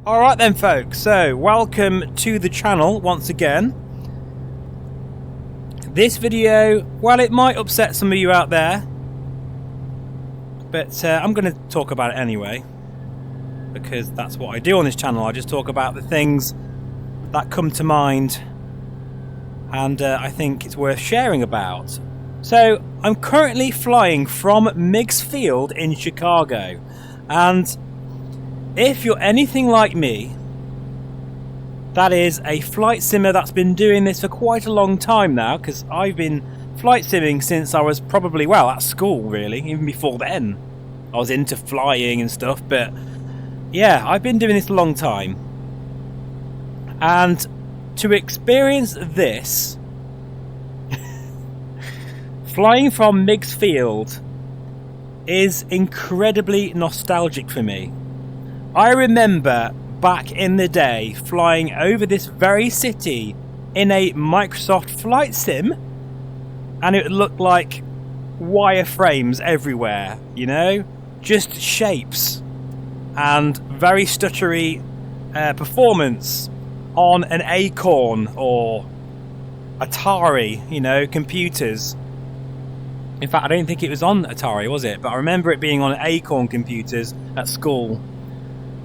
Alright then folks, so welcome to the channel once again. This video, well, it might upset some of you out there, but I'm going to talk about it anyway, because that's what I do on this channel. I just talk about the things that come to mind and I think it's worth sharing about. So I'm currently flying from Meigs Field in Chicago, and if you're anything like me, that is a flight simmer that's been doing this for quite a long time now, because I've been flight simming since I was probably, well, at school really, even before then. I was into flying and stuff, but yeah, I've been doing this a long time. And to experience this, flying from Meigs Field is incredibly nostalgic for me. I remember back in the day flying over this very city in a Microsoft flight sim, and it looked like wireframes everywhere, you know, just shapes and very stuttery performance on an Acorn or Atari, you know, computers. In fact, I don't think it was on Atari, was it? But I remember it being on Acorn computers at school.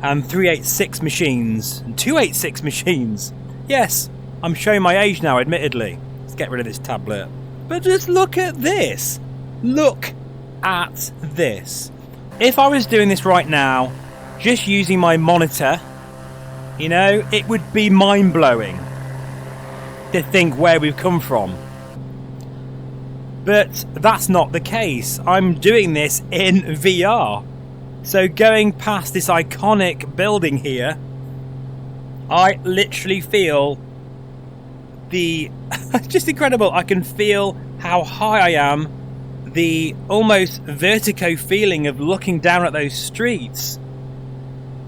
And 386 machines, and 286 machines. Yes, I'm showing my age now, admittedly. Let's get rid of this tablet. But just look at this. Look at this. If I was doing this right now, just using my monitor, you know, it would be mind-blowing to think where we've come from. But that's not the case. I'm doing this in VR. So going past this iconic building here, I literally feel the... just incredible. I can feel how high I am, the almost vertigo feeling of looking down at those streets.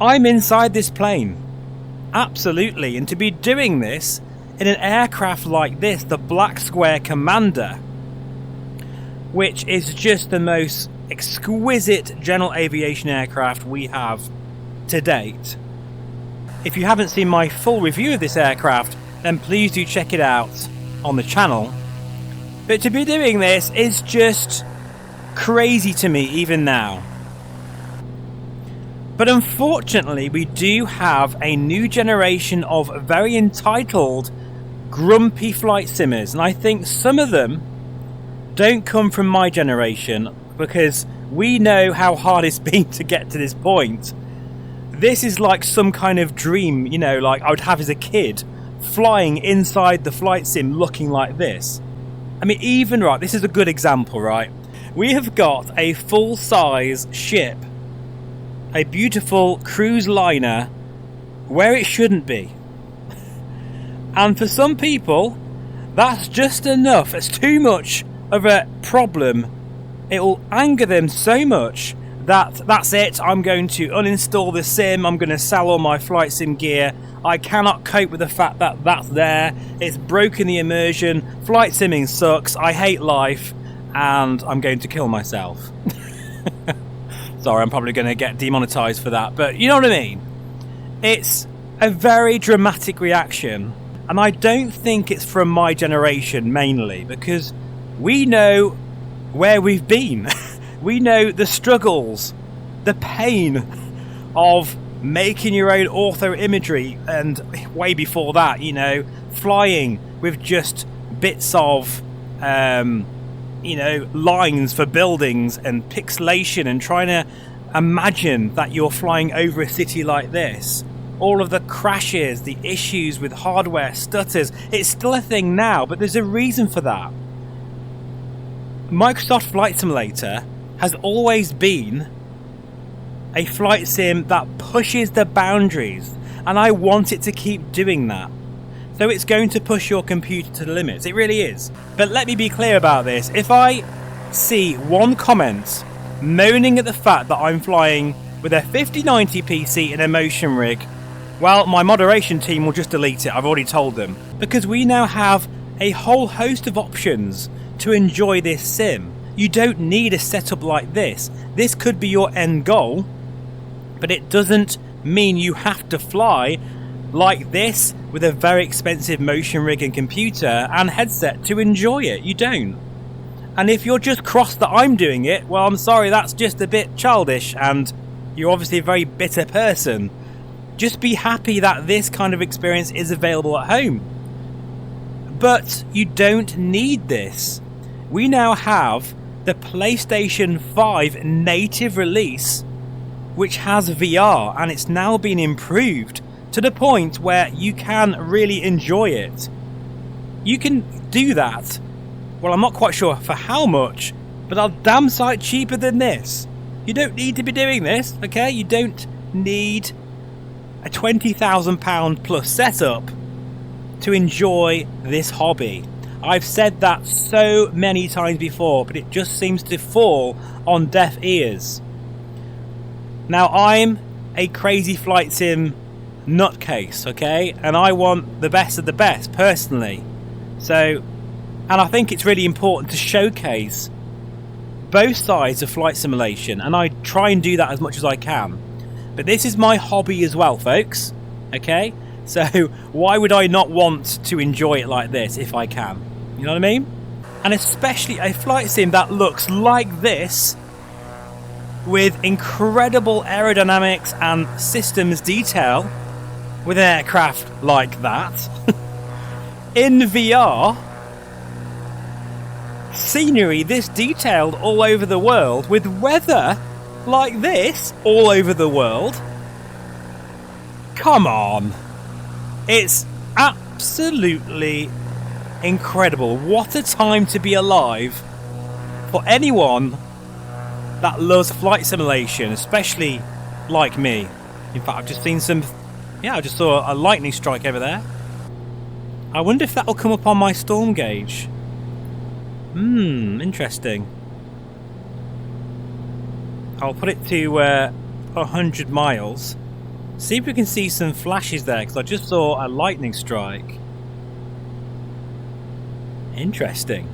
I'm inside this plane. Absolutely. And to be doing this in an aircraft like this, the Black Square Commander, which is just the most exquisite general aviation aircraft we have to date. If you haven't seen my full review of this aircraft, then please do check it out on the channel. But to be doing this is just crazy to me even now. But unfortunately, we do have a new generation of very entitled, grumpy flight simmers, and I think some of them don't come from my generation, because we know how hard it's been to get to this point. This is like some kind of dream, you know, like I would have as a kid, flying inside the flight sim looking like this. I mean, even, right, this is a good example, right? We have got a full-size ship, a beautiful cruise liner, where it shouldn't be. And for some people, that's just enough. It's too much of a problem. It will anger them so much that that's it. I'm going to uninstall the sim. I'm going to sell all my flight sim gear. I cannot cope with the fact that that's there. It's broken the immersion. Flight simming sucks. I hate life, and I'm going to kill myself. Sorry, I'm probably going to get demonetized for that, but you know what I mean. It's a very dramatic reaction, and I don't think it's from my generation mainly, because we know where we've been. We know the struggles, the pain of making your own ortho imagery, and way before that, you know, flying with just bits of you know, lines for buildings and pixelation, and trying to imagine that you're flying over a city like this. All of the crashes, the issues with hardware, stutters, it's still a thing now, but there's a reason for that. Microsoft Flight Simulator has always been a flight sim that pushes the boundaries, and I want it to keep doing that. So it's going to push your computer to the limits, it really is. But let me be clear about this. If I see one comment moaning at the fact that I'm flying with a 5090 PC in a motion rig, well, my moderation team will just delete it. I've already told them. Because we now have a whole host of options to enjoy this sim. You don't need a setup like this. This could be your end goal, but it doesn't mean you have to fly like this with a very expensive motion rig and computer and headset to enjoy it. You don't. And if you're just cross that I'm doing it, well, I'm sorry, that's just a bit childish, and you're obviously a very bitter person. Just be happy that this kind of experience is available at home. But you don't need this. We now have the PlayStation 5 native release, which has VR, and it's now been improved to the point where you can really enjoy it. You can do that. Well, I'm not quite sure for how much, but a damn sight cheaper than this. You don't need to be doing this, okay? You don't need a £20,000 plus setup to enjoy this hobby. I've said that so many times before, but it just seems to fall on deaf ears. Now, I'm a crazy flight sim nutcase, okay? And I want the best of the best, personally. And I think it's really important to showcase both sides of flight simulation, and I try and do that as much as I can. But this is my hobby as well, folks, okay? So why would I not want to enjoy it like this if I can? You know what I mean? And especially a flight sim that looks like this, with incredible aerodynamics and systems detail, with an aircraft like that, in VR, scenery this detailed all over the world, with weather like this all over the world. Come on. It's absolutely incredible. What a time to be alive for anyone that loves flight simulation, especially like me. In fact, I've just seen I just saw a lightning strike over there. I wonder if that'll come up on my storm gauge. Interesting. I'll put it to 100 miles. See if we can see some flashes there, because I just saw a lightning strike. Interesting.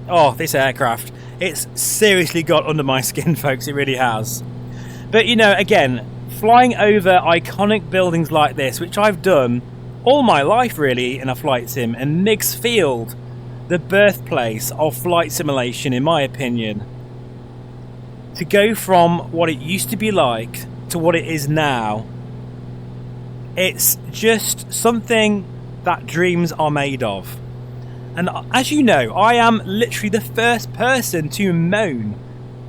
Oh, this aircraft. It's seriously got under my skin, folks. It really has. But, you know, again, flying over iconic buildings like this, which I've done all my life, really, in a flight sim, and Miggs Field, the birthplace of flight simulation, in my opinion, to go from what it used to be like to what it is now, it's just something that dreams are made of. And as you know, I am literally the first person to moan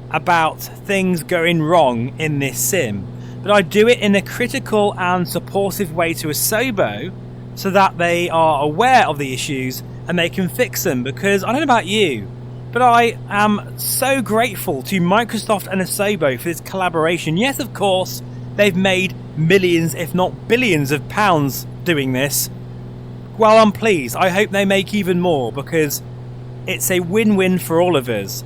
about things going wrong in this sim, but I do it in a critical and supportive way to Asobo, so that they are aware of the issues and they can fix them. Because I don't know about you, but I am so grateful to Microsoft and Asobo for this collaboration. Yes, of course, they've made millions, if not billions of pounds doing this. Well, I'm pleased. I hope they make even more, because it's a win-win for all of us.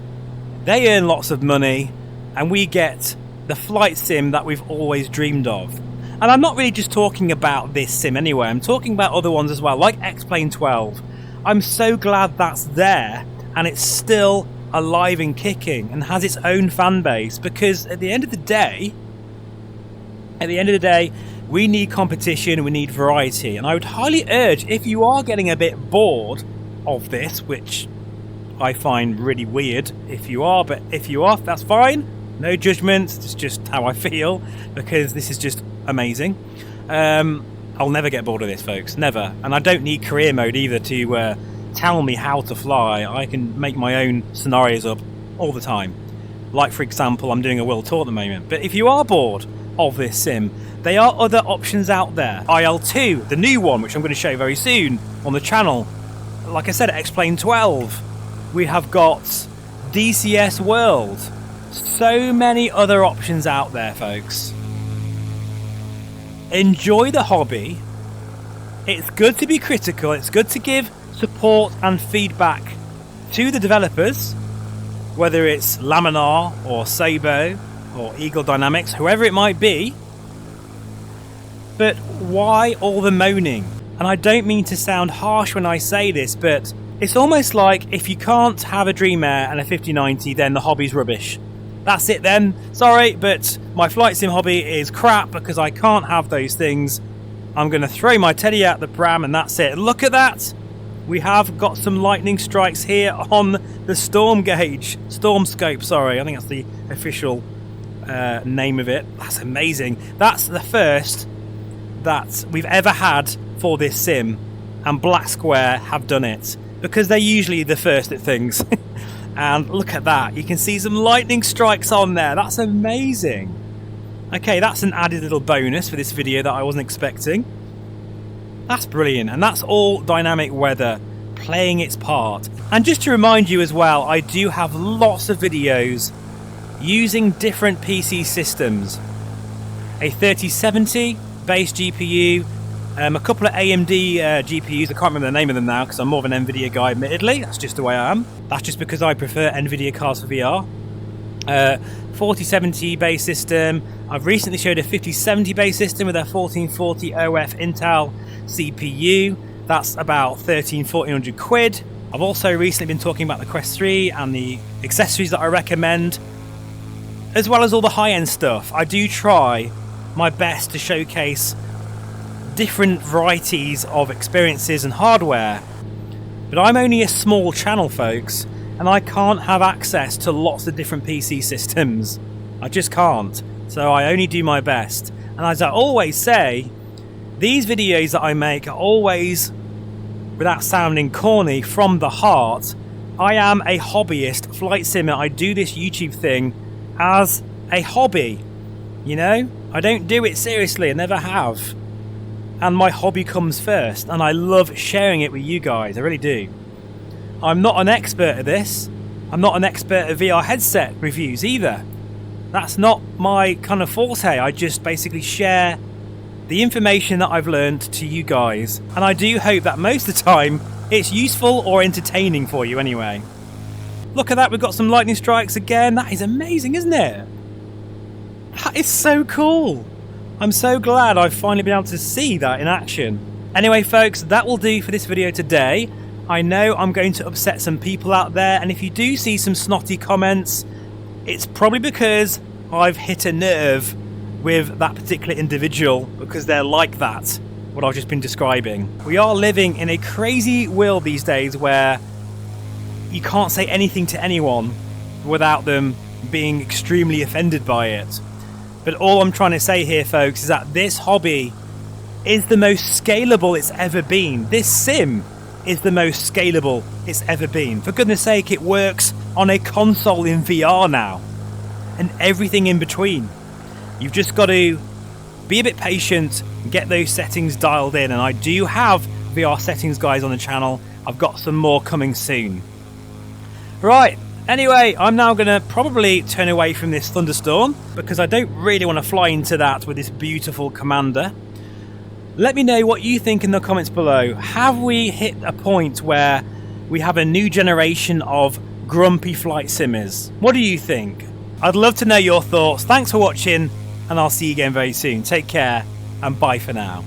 They earn lots of money, and we get the flight sim that we've always dreamed of. And I'm not really just talking about this sim anyway, I'm talking about other ones as well, like X-Plane 12. I'm so glad that's there, and it's still alive and kicking, and has its own fan base, because at the end of the day, we need competition, we need variety. And I would highly urge, if you are getting a bit bored of this, which I find really weird if you are, but if you are, that's fine. No judgment, it's just how I feel, because this is just amazing. I'll never get bored of this, folks, never. And I don't need career mode either to tell me how to fly. I can make my own scenarios up all the time. Like, for example, I'm doing a world tour at the moment. But if you are bored of this sim, there are other options out there. IL2, the new one, which I'm going to show you very soon on the channel. Like I said, X-Plane 12. We have got DCS World. So many other options out there, folks. Enjoy the hobby. It's good to be critical. It's good to give support and feedback to the developers, whether it's Laminar or Sabo or Eagle Dynamics, whoever it might be. But why all the moaning? And I don't mean to sound harsh when I say this, but it's almost like if you can't have a Dream Air and a 5090, then the hobby's rubbish. That's it then. Sorry, but my flight sim hobby is crap because I can't have those things. I'm going to throw my teddy out the pram and that's it. Look at that. We have got some lightning strikes here on the storm gauge. Storm scope, sorry. I think that's the official name of it. That's amazing. That's the first that we've ever had for this sim. And Black Square have done it. Because they're usually the first at things. And look at that. You can see some lightning strikes on there. That's amazing. Okay, that's an added little bonus for this video that I wasn't expecting. That's brilliant. And that's all dynamic weather playing its part. And just to remind you as well, I do have lots of videos using different PC systems. A 3070 base GPU, a couple of AMD GPUs. I can't remember the name of them now because I'm more of an NVIDIA guy, admittedly. That's just the way I am. That's just because I prefer NVIDIA cards for VR. 4070 base system. I've recently showed a 5070 base system with a 1440 OF Intel CPU. That's about 1300-1400 quid. I've also recently been talking about the Quest 3 and the accessories that I recommend, as well as all the high-end stuff. I do try my best to showcase different varieties of experiences and hardware, but I'm only a small channel, folks, and I can't have access to lots of different PC systems. I just can't. So I only do my best. And as I always say, these videos that I make are always, without sounding corny, from the heart. I am a hobbyist flight simmer. I do this YouTube thing as a hobby. You know, I don't do it seriously. I never have. And my hobby comes first. And I love sharing it with you guys. I really do. I'm not an expert at this. I'm not an expert at VR headset reviews either. That's not my kind of forte. I just basically share the information that I've learned to you guys. And I do hope that most of the time it's useful or entertaining for you anyway. Look at that, we've got some lightning strikes again. That is amazing, isn't it? That is so cool. I'm so glad I've finally been able to see that in action. Anyway, folks, that will do for this video today. I know I'm going to upset some people out there, and if you do see some snotty comments, it's probably because I've hit a nerve with that particular individual, because they're like that, what I've just been describing. We are living in a crazy world these days where you can't say anything to anyone without them being extremely offended by it. But all I'm trying to say here, folks, is that this hobby is the most scalable it's ever been. This sim is the most scalable it's ever been. For goodness sake, it works on a console in VR now, and everything in between. You've just got to be a bit patient and get those settings dialed in, and I do have VR settings guys on the channel. I've got some more coming soon. Right, anyway, I'm now going to probably turn away from this thunderstorm because I don't really want to fly into that with this beautiful Commander. Let me know what you think in the comments below. Have we hit a point where we have a new generation of grumpy flight simmers? What do you think? I'd love to know your thoughts. Thanks for watching, and I'll see you again very soon. Take care, and bye for now.